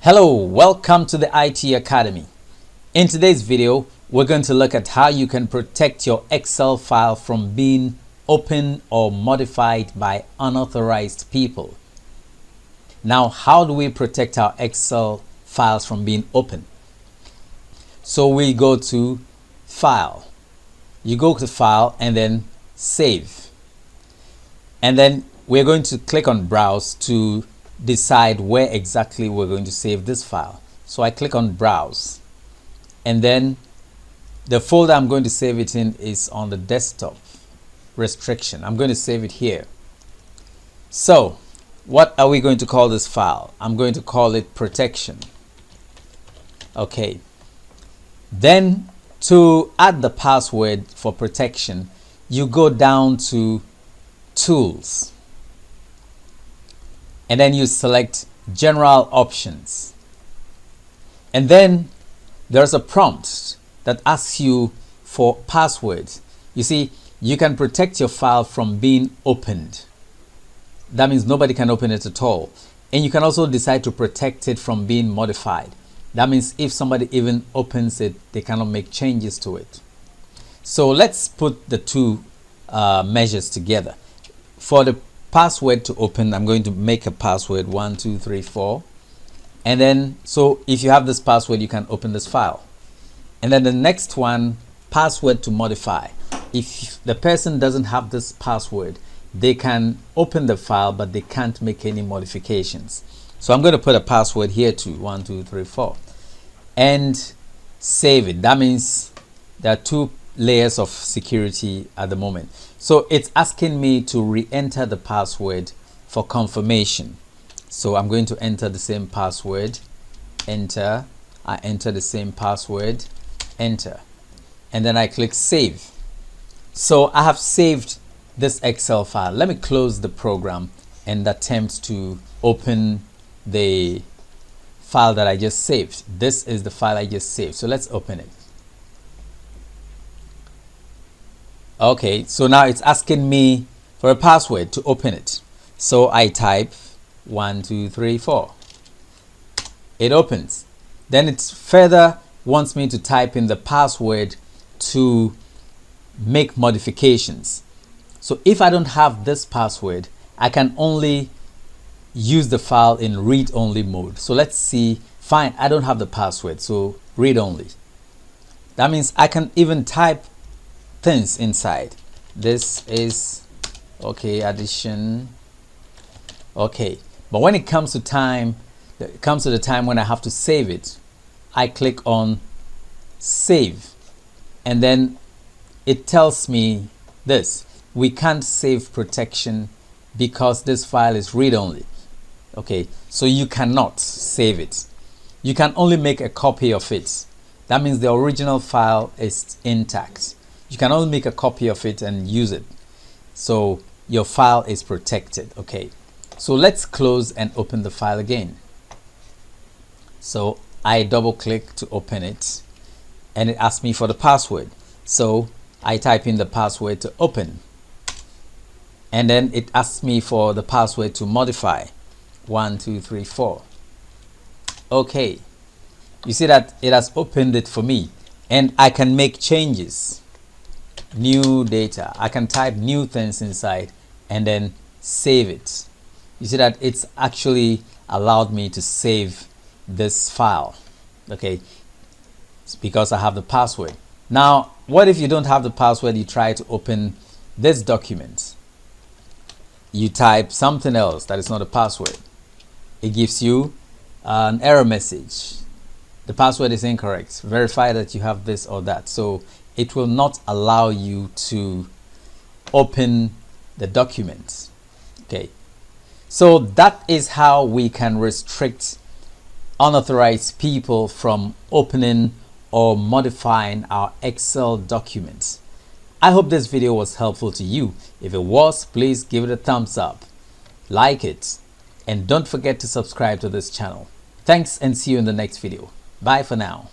Hello, welcome to the IT Academy. In today's video, we're going to look at how you can protect your Excel file from being opened or modified by unauthorized people. Now, how do we protect our Excel files from being opened? So we go to File. You go to File and then Save. And then we're going to click on Browse to decide where exactly we're going to save this file. So I click on Browse, and then the folder I'm going to save it in is on the desktop restriction. I'm going to save it here. So what are we going to call this file? I'm going to call it protection. Okay, then to add the password for protection, you go down to Tools, and then you select General Options, and then there's a prompt that asks you for passwords. You see, you can protect your file from being opened. That means nobody can open it at all. And you can also decide to protect it from being modified. That means if somebody even opens it, they cannot make changes to it. So let's put the two measures together. For the password to open, I'm going to make a password 1234, and then so if you have this password, you can open this file. And then the next one, password to modify. If the person doesn't have this password, they can open the file, but they can't make any modifications. So I'm going to put a password here to 1234 and save it. That means there are two layers of security at the moment. So it's asking me to re-enter the password for confirmation. So I'm going to enter the same password, enter. I enter the same password, enter, and then I click save. So I have saved this Excel file. Let me close the program and attempt to open the file that I just saved. This is the file I just saved. So let's open it. Okay, so now it's asking me for a password to open it. So I type 1234. It opens. Then it further wants me to type in the password to make modifications. So if I don't have this password, I can only use the file in read-only mode. So let's see. Fine, I don't have the password, so read-only. That means I can even type things inside. This is okay, addition. Okay, but when it comes to the time when I have to save it, I click on save, and then it tells me this: we can't save protection because this file is read-only. Okay, so you cannot save it. You can only make a copy of it. That means the original file is intact. You can only make a copy of it and use it. So your file is protected. Okay, so let's close and open the file again. So I double click to open it, and it asks me for the password. So I type in the password to open, and then it asks me for the password to modify 1234. Okay, you see that it has opened it for me, and I can make changes. New data. I can type new things inside and then save it. You see that it's actually allowed me to save this file. Okay, it's because I have the password. Now, what if you don't have the password? You try to open this document. You type something else that is not a password. It gives you an error message. The password is incorrect. Verify that you have this or that. So it will not allow you to open the document. Okay, so that is how we can restrict unauthorized people from opening or modifying our Excel documents. I hope this video was helpful to you. If it was, please give it a thumbs up, like it, and don't forget to subscribe to this channel. Thanks, and see you in the next video. Bye for now.